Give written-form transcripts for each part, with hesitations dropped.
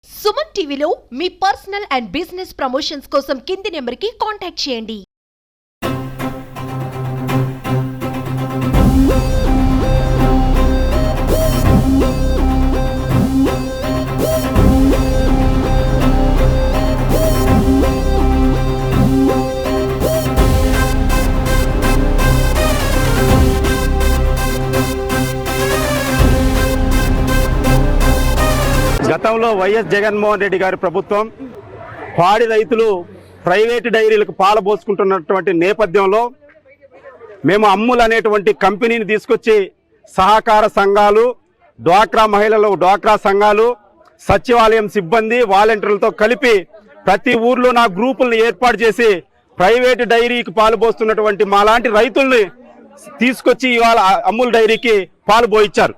సుమన్ టీవీలో మీ personal and business promotions కోసం కింది నెంబర్కి కాంటాక్ట్ చేయండి. గతంలో వైఎస్ జగన్మోహన్ రెడ్డి గారి ప్రభుత్వం పాడి రైతులు ప్రైవేటు డైరీలకు పాలు పోసుకుంటున్నటువంటి నేపథ్యంలో మేము అమ్ముల్ అనేటువంటి కంపెనీని తీసుకొచ్చి సహకార సంఘాలు, డ్వాక్రా మహిళలు, డ్వాక్రా సంఘాలు, సచివాలయం సిబ్బంది, వాలంటీర్లతో కలిపి ప్రతి ఊర్లో నా గ్రూపులను ఏర్పాటు చేసి ప్రైవేటు డైరీకి పాలు పోస్తున్నటువంటి మాలాంటి రైతుల్ని తీసుకొచ్చి ఇవాళ అమ్ముల్ డైరీకి పాలు పోయించారు.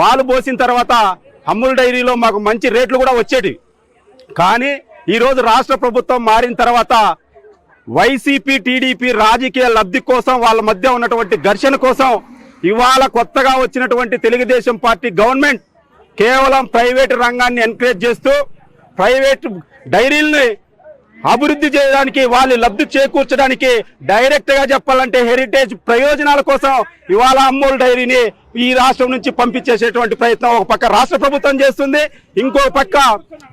పాలు పోసిన తర్వాత అమ్ముల్ డైరీలో మాకు మంచి రేట్లు కూడా వచ్చేటివి. కానీ ఈరోజు రాష్ట్ర ప్రభుత్వం మారిన తర్వాత వైసీపీ, టీడీపీ రాజకీయ లబ్ధి కోసం, వాళ్ళ మధ్య ఉన్నటువంటి ఘర్షణ కోసం ఇవాళ కొత్తగా వచ్చినటువంటి తెలుగుదేశం పార్టీ గవర్నమెంట్ కేవలం ప్రైవేటు రంగాన్ని ఎంకరేజ్ చేస్తూ ప్రైవేటు డైరీల్ని అభివృద్ధి చేయడానికి, వాళ్ళు లబ్ధి చేకూర్చడానికి, డైరెక్ట్ గా చెప్పాలంటే హెరిటేజ్ ప్రయోజనాల కోసం ఇవాళ అమ్ముల్ డైరీని ఈ రాష్ట్రం నుంచి పంపించేసేటువంటి ప్రయత్నం ఒక పక్క రాష్ట్ర ప్రభుత్వం చేస్తుంది. ఇంకో పక్క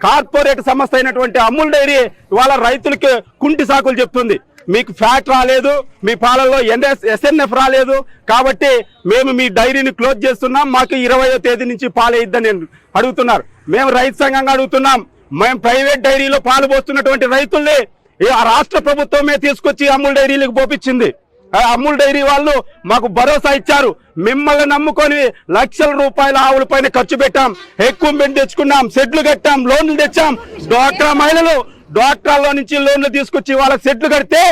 కార్పొరేట్ సంస్థ అయినటువంటి అమ్ముల్ డైరీ ఇవాళ రైతులకి కుంటి సాకులు చెప్తుంది. మీకు ఫ్యాట్ రాలేదు, మీ పాలల్లో ఎస్ఎన్ఎఫ్ రాలేదు, కాబట్టి మేము మీ డైరీని క్లోజ్ చేస్తున్నాం, మాకు 20వ తేదీ నుంచి పాలు ఇద్దని అడుగుతున్నారు. మేము రైతు సంఘంగా అడుగుతున్నాం. మేము ప్రైవేట్ డైరీలో పాలు పోస్తున్నటువంటి రైతుల్ని ఆ రాష్ట్ర ప్రభుత్వమే తీసుకొచ్చి అమ్ముల్ డైరీలకు పోపించింది. అమ్ముల్ డైరీ వాళ్ళు మాకు భరోసా ఇచ్చారు. మిమ్మల్ని నమ్ముకొని లక్షల రూపాయల ఆవుల పైన ఖర్చు పెట్టాం, ఎక్విప్మెంట్ తెచ్చుకున్నాం, షెడ్లు కట్టాం, లోన్లు తెచ్చాం. డ్వాక్రా మహిళలు డ్వాక్రాలో నుంచి లోన్లు తీసుకొచ్చి వాళ్ళకి షెడ్లు కడితే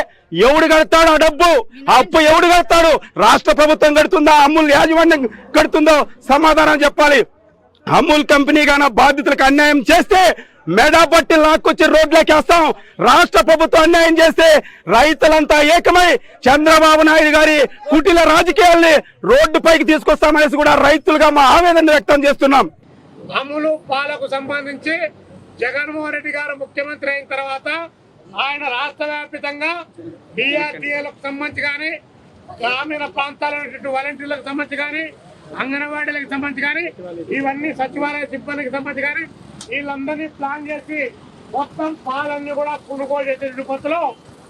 ఎవడు కడతాడు ఆ డబ్బు? ఆ అప్పు ఎవడు కడతాడు? రాష్ట్ర ప్రభుత్వం కడుతుందా, అమ్ముల్ యాజమాన్యం కడుతుందో సమాధానం చెప్పాలి. అమూల్ కంపెనీ గాన బాధితులకు అన్యాయం చేస్తే మెడపట్టి లాక్కొచ్చి రోడ్లోకి వేస్తాం. రాష్ట్ర ప్రభుత్వం అన్యాయం చేస్తే రైతులంతా ఏకమై చంద్రబాబు నాయుడు గారి కుటిల రాజకీయాల్ని రోడ్డుపైకి తీసుకొస్తామనేసి కూడా రైతులుగా మా ఆవేదన వ్యక్తం చేస్తున్నాం. అమూల్ పాలకు సంబంధించి జగన్మోహన్ రెడ్డి గారు ముఖ్యమంత్రి అయిన తర్వాత ఆయన రాష్ట్ర వ్యాప్తంగా డిఆర్డీఏలకు సంబంధించి కానీ, గ్రామీణ ప్రాంతాల్లో వాలంటీర్లకు సంబంధించి కానీ, అంగన్వాడీలకు సంబంధించి కానీ, ఇవన్నీ సచివాలయ సిబ్బందికి సంబంధించి కానీ వీళ్ళందరినీ ప్లాన్ చేసి మొత్తం పాలన్నీ కూడా కొనుగోలు చేసే పద్ధతిలో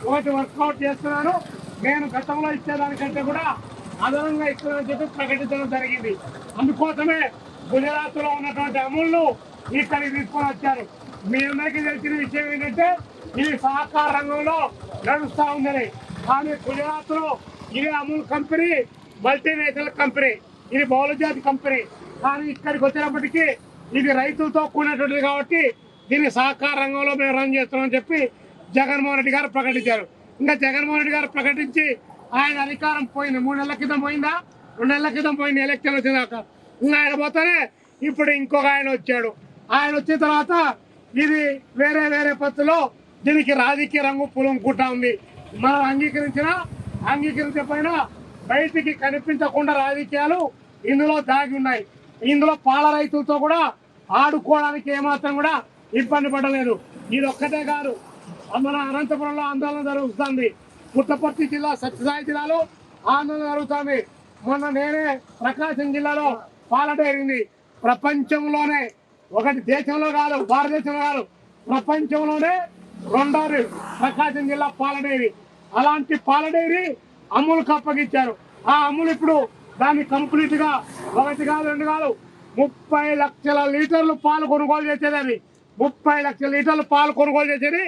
ఒకటి వర్కౌట్ చేస్తున్నాను. నేను గతంలో ఇచ్చేదానికంటే కూడా అదనంగా ఇస్తున్నానని చెప్పి ప్రకటించడం జరిగింది. అందుకోసమే గుజరాత్ లో ఉన్నటువంటి అమూల్ను ఇక్కడికి తీసుకొని వచ్చారు. మీ అందరికీ తెలిసిన విషయం ఏంటంటే ఇది సహకార రంగంలో నడుస్తా ఉందని. కానీ గుజరాత్ లో ఇది అమూల్ కంపెనీ మల్టీనేషనల్ కంపెనీ, ఇది బహుళజాతి కంపెనీ. కానీ ఇక్కడికి వచ్చినప్పటికీ ఇది రైతులతో కూడినటువంటిది కాబట్టి దీన్ని సహకార రంగంలో మేము రన్ చేస్తున్నామని చెప్పి జగన్మోహన్ రెడ్డి గారు ప్రకటించారు. ఇంకా జగన్మోహన్ రెడ్డి గారు ప్రకటించి ఆయన అధికారం పోయింది. 3 నెలల క్రితం పోయిందా, 2 నెలల క్రితం పోయింది ఎలక్షన్ వచ్చినాక. ఇంకా ఆయన పోతానే ఇప్పుడు ఇంకొక ఆయన వచ్చాడు. ఆయన వచ్చిన తర్వాత ఇది వేరే వేరే పద్ధతిలో దీనికి రాజకీయ రంగు పులుముకుంటా ఉంది. మనం అంగీకరించకపోయినా బయటికి కనిపించకుండా రాజకీయాలు ఇందులో దాగి ఉన్నాయి. ఇందులో పాల రైతులతో కూడా ఆడుకోవడానికి ఏమాత్రం కూడా ఇబ్బంది పడలేదు. ఇది ఒక్కటే కాదు, మన అనంతపురంలో ఆందోళన జరుగుతుంది, పుట్టపర్తి జిల్లా, సత్యసాయి జిల్లాలో ఆందోళన జరుగుతుంది. మొన్న నేనే ప్రకాశం జిల్లాలో పాల డైరీ ప్రపంచంలోనే, ఒకటి దేశంలో కాదు, భారతదేశంలో కాదు, ప్రపంచంలోనే 2వ ప్రకాశం జిల్లా పాల డైరీ. అలాంటి పాల డైరీ అమూల్కి అప్పగించారు. ఆ అమూల్ ఇప్పుడు దాన్ని కంప్లీట్ గా 1 కాదు 2 కాదు 30 లక్షల లీటర్లు పాలు కొనుగోలు చేసేది. 30 లక్షల లీటర్లు పాలు కొనుగోలు చేసేది.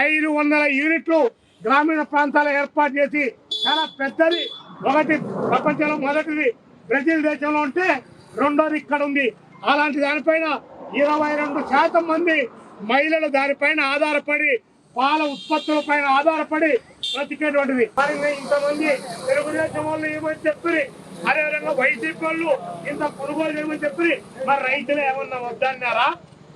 500 యూనిట్లు గ్రామీణ ప్రాంతాలు ఏర్పాటు చేసి చాలా పెద్దది. ఒకటి ప్రపంచంలో మొదటిది బ్రెజిల్ దేశంలో ఉంటే 2వది ఇక్కడ ఉంది. అలాంటి దానిపైన 22% మంది మహిళలు దానిపైన ఆధారపడి, పాల ఉత్పత్తుల పైన ఆధారపడి బ్రతికేటువంటిది. ఇంతమంది తెలుగుదేశం వాళ్ళు ఏమని చెప్పి, అదేవిధంగా వైసీపీ వాళ్ళు ఇంత కొనుగోలు చేయమని చెప్పి మరి రైతులు ఏమన్నా వద్దన్నారా?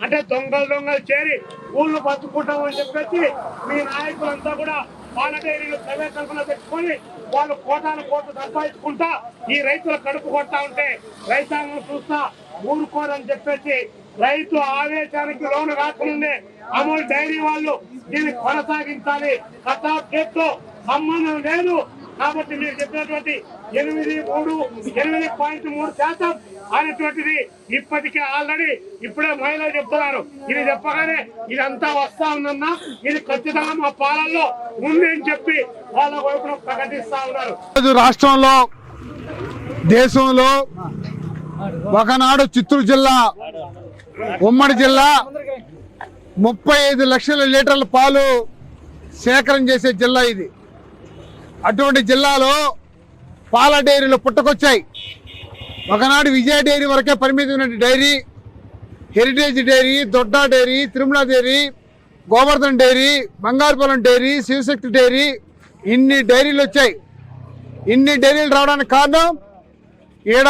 అంటే దొంగలు చేరి ఊళ్ళు బతుకుంటామని చెప్పేసి మీ నాయకులంతా కూడా పాల డైరీలు ప్రవేశంలో పెట్టుకొని వాళ్ళు కోట్లు సంపాదించుకుంటా ఈ రైతుల కడుపు కొట్టా ఉంటే రైతాంగం చూస్తా ఊరుకోరని చెప్పేసి రైతు ఆవేశానికి లోను కాకముందే అమూల్ డైరీ వాళ్ళు దీన్ని కొనసాగించాలి. కటాఫ్ డేట్ తో సంబంధం లేదు. కాబట్టి మీరు చెప్పినటువంటి 8.3% అనేటువంటిది ఇప్పటికే ఆల్రెడీ ఇప్పుడే మహిళలు చెప్తున్నారు. ఇది చెప్పగానే ఇదంతా వస్తా ఉందన్నా, ఇది ఖచ్చితంగా మా పాలనలో ఉంది అని చెప్పి వాళ్ళ వైపున ప్రకటిస్తా ఉన్నారు. రాష్ట్రంలో దేశంలో ఒకనాడు చిత్తూరు జిల్లా ఉమ్మడి జిల్లా 35 లక్షల లీటర్ల పాలు సేకరణ చేసే జిల్లా ఇది. అటువంటి జిల్లాలో పాల డైరీలు పుట్టుకొచ్చాయి. ఒకనాడు విజయ డైరీ వరకే పరిమితమైన dairy, heritage dairy, Dodda dairy, Tirumala dairy, Govardhan dairy, Bangarupalem dairy, Shivashakti dairy, ఇన్ని డైరీలు వచ్చాయి. ఇన్ని డైరీలు రావడానికి కారణం ఈడ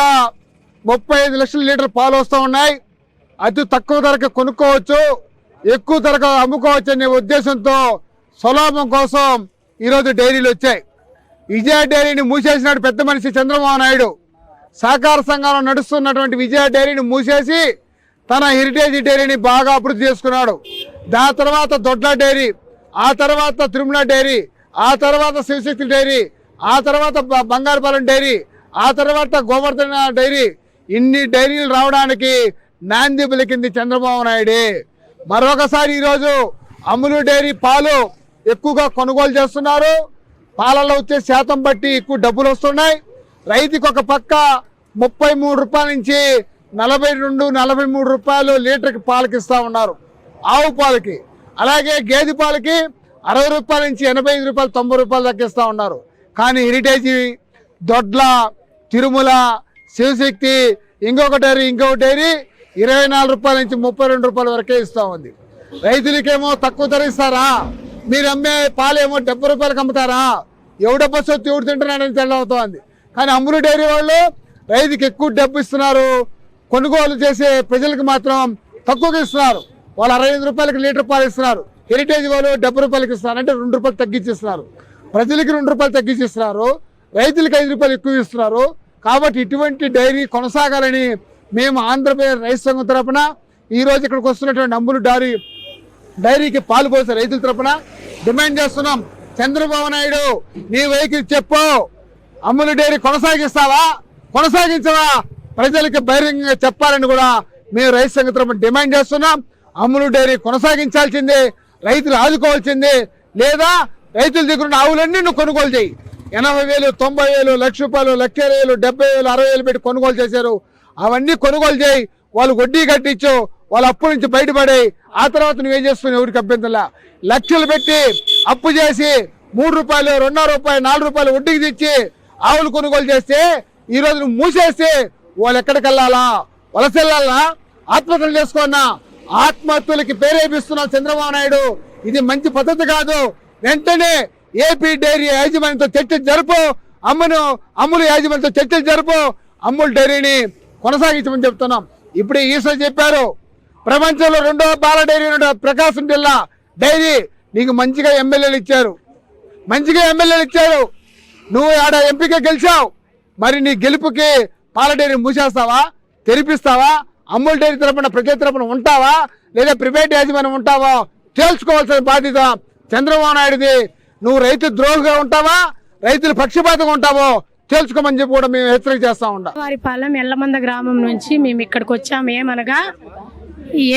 35 లక్షల లీటర్ పాలు వస్తూ ఉన్నాయి. అతి తక్కువ ధరకు కొనుక్కోవచ్చు, ఎక్కువ ధరకు అమ్ముకోవచ్చు అనే ఉద్దేశంతో సులభం కోసం ఈరోజు డైరీలు వచ్చాయి. విజయ డైరీని మూసేసినాడు పెద్ద మనిషి చంద్రబాబు నాయుడు. సహకార సంఘంలో నడుస్తున్నటువంటి విజయ డైరీని మూసేసి తన హెరిటేజ్ డైరీని బాగా అభివృద్ధి చేసుకున్నాడు. దాని తర్వాత దొడ్ల డైరీ, ఆ తర్వాత తిరుమల డైరీ, ఆ తర్వాత శివశక్తి డైరీ, ఆ తర్వాత బంగారుపాలెం డైరీ, ఆ తర్వాత గోవర్ధన డైరీ. ఇన్ని డైరీలు రావడానికి నాంది పలికింది చంద్రబాబు నాయుడే. మరొకసారి ఈరోజు అమూల్ డైరీ పాలు ఎక్కువగా కొనుగోలు చేస్తున్నారు. పాలలో వచ్చే శాతం బట్టి ఎక్కువ డబ్బులు వస్తున్నాయి. రైతుకి ఒక పక్క 33 రూపాయల నుంచి 42-43 రూపాయలు లీటర్కి పాలకి ఇస్తూ ఉన్నారు ఆవు పాలకి. అలాగే గేదె పాలకి 60 రూపాయల నుంచి 85 రూపాయలు 90 రూపాయలు తగ్గిస్తూ ఉన్నారు. కానీ హెరిటేజ్, దొడ్ల, తిరుమల, శివశక్తి, ఇంకొక డైరీ 24 రూపాయల నుంచి 32 రూపాయల వరకే ఇస్తూ ఉంది. రైతులకేమో తక్కువ ధర ఇస్తారా? మీరు అమ్మే పాలేమో 70 రూపాయలకు అమ్ముతారా? ఎవడబ్బా సొత్తు ఎవడు తింటున్నాడని తెల్లవుతోంది. కానీ అమూల్ డైరీ వాళ్ళు రైతుకి ఎక్కువ డబ్బు ఇస్తున్నారు, కొనుగోలు చేసే ప్రజలకు మాత్రం తక్కువగా ఇస్తున్నారు. వాళ్ళు 65 రూపాయలకి లీటర్ పాలు ఇస్తున్నారు. హెరిటేజ్ వాళ్ళు 70 రూపాయలకి ఇస్తున్నారు, అంటే 2 రూపాయలు తగ్గించిస్తున్నారు. ప్రజలకి 2 రూపాయలు తగ్గించిస్తున్నారు, రైతులకి 5 రూపాయలు ఎక్కువ ఇస్తున్నారు. కాబట్టి ఇటువంటి డైరీ కొనసాగాలని మేము ఆంధ్రప్రదేశ్ రైతు సంఘం తరఫున ఈరోజు ఇక్కడికి వస్తున్నటువంటి అమూల్ డైరీకి పాలు పోసే రైతుల తరఫున డిమాండ్ చేస్తున్నాం. చంద్రబాబు నాయుడు, నీ వైఖరి చెప్పు. అమూల్ డైరీ కొనసాగించవా? ప్రజలకి బహిరంగంగా చెప్పాలని కూడా మేము రైతు సంఘం తరఫున డిమాండ్ చేస్తున్నాం. అమూల్ డైరీ కొనసాగించాల్సిందే, రైతులు ఆదుకోవాల్సిందే. లేదా రైతుల దగ్గర ఉన్న ఆవులన్నీ నువ్వు కొనుగోలు చేయి. 80,000, 90,000, లక్ష రూపాయలు, 1,20,000, 70,000, 60,000 పెట్టి కొనుగోలు చేశారు. అవన్నీ కొనుగోలు చేయి. వాళ్ళు వడ్డీ కట్టించు, వాళ్ళ అప్పు నుంచి బయటపడే. ఆ తర్వాత నువ్వేం చేస్తున్నావు? ఎవరికి అభ్యంతరంలా లక్షలు పెట్టి అప్పు చేసి 3 రూపాయలు, 2 రూపాయలు, 4 రూపాయలు వడ్డీకి తెచ్చి ఆవులు కొనుగోలు చేస్తే ఈ రోజు నువ్వు మూసేస్తే వాళ్ళు ఎక్కడికి వెళ్ళాలా? వలస వెళ్ళాలా? ఆత్మహత్యలు చేసుకున్నా? ఆత్మహత్యలకి ప్రేరేపిస్తున్నావు చంద్రబాబు నాయుడు. ఇది మంచి పద్ధతి కాదు. వెంటనే ఏపీ డైరీ యాజమాన్యంతో చర్చలు జరుపు, అమూల్ యాజమాన్యంతో చర్చలు జరుపు, అమూల్ డైరీని కొనసాగించమని చెప్తున్నాం. ఇప్పుడే ఈశ్వర్ చెప్పారు, ప్రపంచంలో 2వ పాల డైరీ ప్రకాశం జిల్లా డైరీ. నీకు మంచిగా ఎమ్మెల్యేలు ఇచ్చారు. నువ్వు ఆడ ఎంపీగా గెలిచావు. మరి నీ గెలుపుకి పాల డైరీ మూసేస్తావా? తెరిపిస్తావా? అమూల్ డైరీ తరపున ప్రజల తరపున ఉంటావా? లేదా ప్రైవేట్ యాజమాన్యం ఉంటావా? తేల్చుకోవాల్సిన బాధ్యత చంద్రబాబు నాయుడుది. నువ్వు రైతు ద్రోహిగా ఉంటావా, రైతుల పక్షపాతంగా ఉంటావో తేల్చుకోమని చెప్పి కూడా మేము హెచ్చరిక చేస్తా ఉంటాం. వారిపాలెం ఎల్లమంద గ్రామం నుంచి మేము ఇక్కడికి వచ్చాము.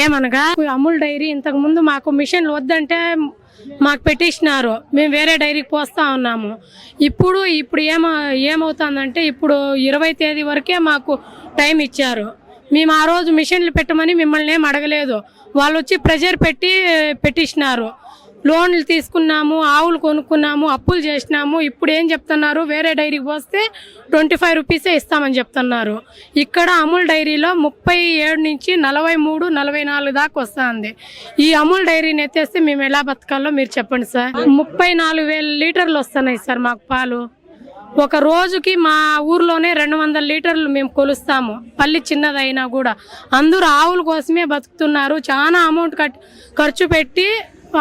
ఏమనగా అమూల్ డైరీ ఇంతకు ముందు మాకు మిషన్లు వద్దంటే మాకు పెట్టించినారు, మేము వేరే డైరీకి పోస్తా ఉన్నాము. ఇప్పుడు ఏమవుతుందంటే ఇప్పుడు 20 తేదీ వరకే మాకు టైం ఇచ్చారు. మేము ఆ రోజు మిషన్లు పెట్టమని మిమ్మల్ని ఏం అడగలేదు. వాళ్ళు వచ్చి ప్రెజర్ పెట్టించినారు. లోన్లు తీసుకున్నాము, ఆవులు కొనుక్కున్నాము, అప్పులు చేసినాము. ఇప్పుడు ఏం చెప్తున్నారు? వేరే డైరీకి పోస్తే 25 రూపీసే ఇస్తామని చెప్తున్నారు. ఇక్కడ అమూల్ డైరీలో 37 నుంచి 43, 44 దాకా వస్తుంది. ఈ అమూల్ డైరీని ఎత్తేస్తే మేము ఎలా బతకాలో మీరు చెప్పండి సార్. 34,000 లీటర్లు వస్తున్నాయి సార్ మాకు పాలు. ఒక రోజుకి మా ఊర్లోనే 200 లీటర్లు మేము కొలుస్తాము. పల్లి చిన్నదైనా కూడా అందరూ ఆవుల కోసమే బతుకుతున్నారు. చాలా అమౌంట్ ఖర్చు పెట్టి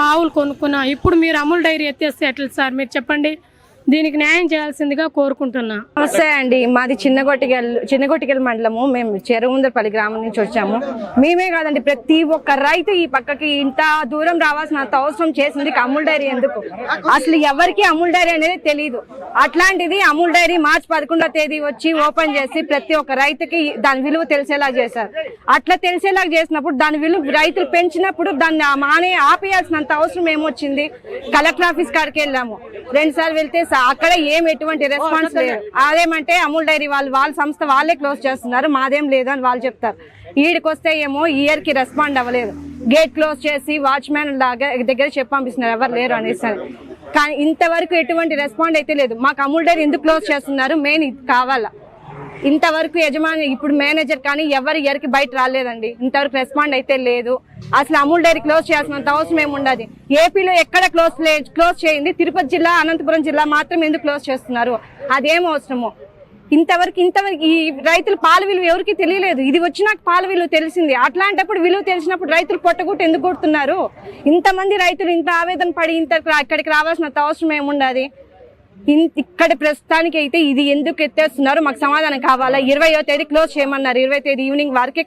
ఆవులు కొనుక్కున్నాం. ఇప్పుడు మీరు అమూల్ డైరీ ఎత్తేస్తే ఎట్లా సార్? మీరు చెప్పండి. దీనికి న్యాయం చేయాల్సిందిగా కోరుకుంటున్నా. నమస్తే అండి, మాది చిన్నగొట్టిగల్ మండలము. మేము చెరువుందరపల్లి గ్రామం నుంచి వచ్చాము. మేమే కాదండి, ప్రతి ఒక్క రైతు ఈ పక్కకి ఇంత దూరం రావాల్సినంత అవసరం చేసింది అమూల్ డైరీ. ఎందుకు అసలు ఎవరికి అమూల్ డైరీ అనేది తెలియదు. అట్లాంటిది అమూల్ డైరీ మార్చి 11వ తేదీ వచ్చి ఓపెన్ చేసి ప్రతి ఒక్క రైతుకి దాని విలువ తెలిసేలా చేశారు. అట్లా తెలిసేలా చేసినప్పుడు దాని విలువ రైతులు పెంచినప్పుడు దాన్ని ఆపేయాల్సినంత అవసరం ఏమొచ్చింది? కలెక్టర్ ఆఫీస్ కాడికి వెళ్ళాము, 2 సార్లు వెళ్తే అక్కడ ఎటువంటి రెస్పాన్స్ లేదు. అదేమంటే అమూల్ డైరీ వాళ్ళ సంస్థ వాళ్ళే క్లోజ్ చేస్తున్నారు, మాదేం లేదు అని వాళ్ళు చెప్తారు. ఈడికి వస్తే ఏమో ఇయర్ కి రెస్పాండ్ అవ్వలేదు, గేట్ క్లోజ్ చేసి వాచ్మ్యాన్ దగ్గర చెప్పి పంపిస్తున్నారు, ఎవరు లేరు అనేసి. కానీ ఇంతవరకు ఎటువంటి రెస్పాండ్ అయితే లేదు. మాకు అమూల్ డైరీ ఎందుకు క్లోజ్ చేస్తున్నారు మెయిన్ ఇది కావాలా. ఇంతవరకు యజమాని ఇప్పుడు మేనేజర్ కానీ ఎవరు ఇయర్కి బయట రాలేదండి, ఇంతవరకు రెస్పాండ్ అయితే లేదు. అసలు అమూల్ డైరీ క్లోజ్ చేయాల్సినంత అవసరం ఏముండదు. ఏపీలో ఎక్కడ క్లోజ్ చేయండి, తిరుపతి జిల్లా అనంతపురం జిల్లా మాత్రం ఎందుకు క్లోజ్ చేస్తున్నారు? అదేం అవసరము? ఇంతవరకు ఈ రైతులు పాల విలువ ఎవరికి తెలియలేదు. ఇది వచ్చి నాకు పాల విలువ తెలిసింది. అట్లాంటప్పుడు విలువ తెలిసినప్పుడు రైతులు పొట్టగుట్టు ఎందుకు కొడుతున్నారు? ఇంతమంది రైతులు ఇంత ఆవేదన పడి ఇక్కడికి రావాల్సినంత అవసరం ఏముండదు. ఇక్కడ ప్రస్తుతానికి అయితే ఇది ఎందుకు ఎత్తేస్తున్నారు మాకు సమాధానం కావాలా. 20వ తేదీ క్లోజ్ చేయమన్నారు, 20వ తేదీ ఈవినింగ్ వరకే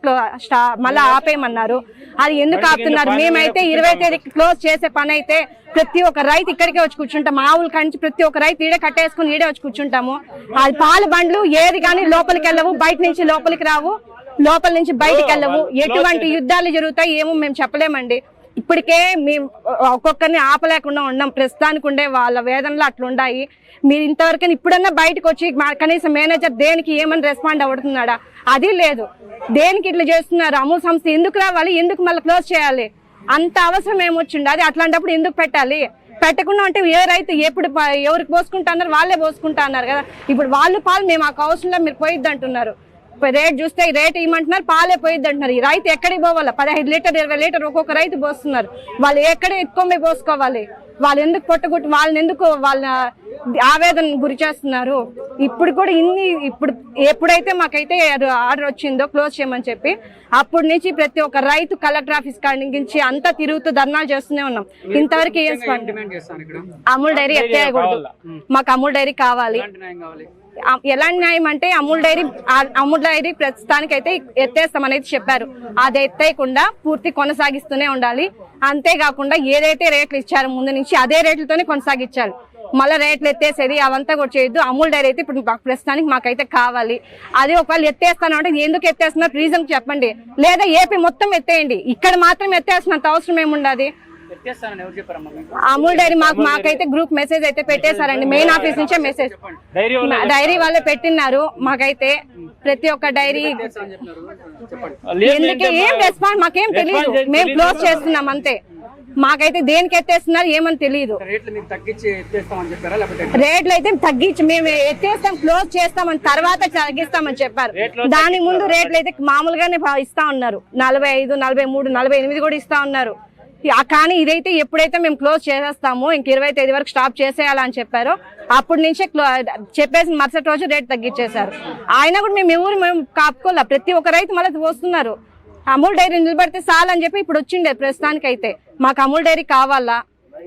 మళ్ళీ ఆపేయమన్నారు. అది ఎందుకు ఆపుతున్నారు? మేమైతే 20వ తేదీకి క్లోజ్ చేసే పని అయితే ప్రతి ఒక్క రైతు ఇక్కడికే వచ్చి కూర్చుంటాం. మా ఊళ్ళ నుంచి ప్రతి ఒక్క రైతు ఈడే కట్టేసుకుని ఈడే వచ్చి కూర్చుంటాము. అది పాల బండ్లు ఏది కానీ లోపలికి వెళ్ళవు, బయట నుంచి లోపలికి రావు, లోపల నుంచి బయటికి వెళ్ళవు. ఎటువంటి యుద్ధాలు జరుగుతాయి ఏమో మేము చెప్పలేమండి. ఇప్పటికే మేము ఒక్కొక్కరిని ఆపలేకుండా ఉన్నాం. ప్రస్తుతానికి ఉండే వాళ్ళ వేదనలు అట్లుండాయి. మీరు ఇంతవరకు ఇప్పుడన్నా బయటకు వచ్చి కనీసం మేనేజర్ దేనికి ఏమని రెస్పాండ్ అవుతున్నాడా? అది లేదు. దేనికి ఇట్లా చేస్తున్నారు? అమూల్ సంస్థ ఎందుకు రావాలి, ఎందుకు మళ్ళీ క్లోజ్ చేయాలి? అంత అవసరం ఏమొచ్చింది? అది అట్లాంటప్పుడు ఎందుకు పెట్టాలి? పెట్టకుండా అంటే ఏ రైతు ఎప్పుడు ఎవరికి పోసుకుంటా అన్నారు, వాళ్ళే పోసుకుంటా అన్నారు కదా. ఇప్పుడు వాళ్ళు పాలు మేము మాకు అవసరంలో మీరు పోయిద్ది అంటున్నారు. రేట్ చూస్తే రేట్ ఇవ్వమంటున్నారు, పాలే పోయిద్ది అంటున్నారు. ఈ రైతు ఎక్కడికి పోవాలా? 15 లీటర్ 20 లీటర్ ఒక్కొక్క రైతు పోస్తున్నారు. వాళ్ళు ఎక్కడ ఎక్కువ పోసుకోవాలి? వాళ్ళు ఎందుకు పొట్టగొట్టి వాళ్ళని ఎందుకు వాళ్ళ ఆవేదన గురి చేస్తున్నారు? ఇప్పుడు కూడా ఎప్పుడైతే మాకైతే ఆర్డర్ వచ్చిందో క్లోజ్ చేయమని చెప్పి అప్పటి నుంచి ప్రతి ఒక్క రైతు కలెక్టర్ ఆఫీస్ కాడి నుంచి అంతా తిరుగుతూ ధర్నాలు చేస్తూనే ఉన్నాం. ఇంతవరకు ఏం అమూల్ డైరీ ఎత్తేయకూడదు, మాకు అమూల్ డైరీ కావాలి. ఎలాంటి న్యాయం అంటే అమూల్ డైరీ ప్రస్తుతానికి అయితే ఎత్తేస్తామనేది చెప్పారు. అది ఎత్తేయకుండా పూర్తి కొనసాగిస్తూనే ఉండాలి. అంతేకాకుండా ఏదైతే రేట్లు ఇచ్చారో ముందు నుంచి అదే రేట్లతోనే కొనసాగించాలి. మళ్ళీ రేట్లు ఎత్తేసేది అవంతా కూడా చేయొద్దు. అమూల్ డైరీ అయితే ఇప్పుడు ప్రస్తుతానికి మాకైతే కావాలి. అది ఒకవేళ ఎత్తేస్తాను అంటే ఎందుకు ఎత్తేస్తున్నారు రీజన్ చెప్పండి, లేదా ఏపీ మొత్తం ఎత్తేయండి. ఇక్కడ మాత్రం ఎత్తేస్తున్నంత అవసరం ఏముండదు. అమూల్ డైరీ మాకైతే గ్రూప్ మెసేజ్ అయితే పెట్టేశారండి, మెయిన్ ఆఫీస్ నుంచే మెసేజ్ డైరీ వాళ్ళే పెట్టినారు. మాకైతే ప్రతి ఒక్క డైరీ ఎందుకే ఏం రెస్పాన్స్ మాకేం తెలియదు. మేము క్లోజ్ చేస్తున్నాం అంతే. మాకైతే దేనికి ఎత్తేస్తున్నారు ఏమని తెలియదు. రేట్లు అయితే తగ్గించి మేము ఎత్తేస్తాం, క్లోజ్ చేస్తామని తర్వాత తగ్గిస్తామని చెప్పారు. దాని ముందు రేట్లు అయితే మామూలుగానే ఇస్తా ఉన్నారు, 45, 43, 48 కూడా ఇస్తా ఉన్నారు. కానీ ఇదైతే ఎప్పుడైతే మేము క్లోజ్ చేసేస్తామో ఇంక 20వ తేదీ వరకు స్టాప్ చేసేయాలని చెప్పారో అప్పటి నుంచే చెప్పేసి మరుసటి రోజు రేట్ తగ్గించేశారు. అయినా కూడా మేము కాపుకోలే. ప్రతి ఒక్క రైతు మళ్ళీ వస్తున్నారు. అమూల్ డైరీ నిలబడితే చాలని చెప్పి ఇప్పుడు వచ్చిండే. ప్రస్తుతానికి అయితే మాకు అమూల్ డైరీ కావాలా,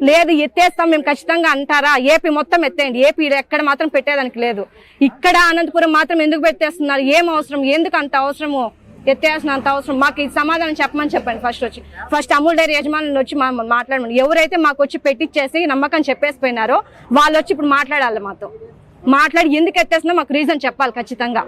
లేదు ఎత్తేస్తాం మేము ఖచ్చితంగా అంటారా? ఏపీ మొత్తం ఎత్తేయండి. ఏపీ ఎక్కడ మాత్రం పెట్టేదానికి లేదు. ఇక్కడ అనంతపురం మాత్రం ఎందుకు పెట్టేస్తున్నారు? ఏం అవసరం? ఎందుకు అంత అవసరము? ఎత్తేయాల్సినంత అవసరం మాకు ఈ సమాధానం చెప్పండి. ఫస్ట్ అమూల్ డైరీ యజమానులు వచ్చి మాట్లాడమని, ఎవరైతే మాకు వచ్చి పెట్టించేసి నమ్మకం చెప్పేసిపోయినారో వాళ్ళు వచ్చి ఇప్పుడు మాట్లాడాలి, మాతో మాట్లాడి ఎందుకు ఎత్తేసినా మాకు రీజన్ చెప్పాలి ఖచ్చితంగా.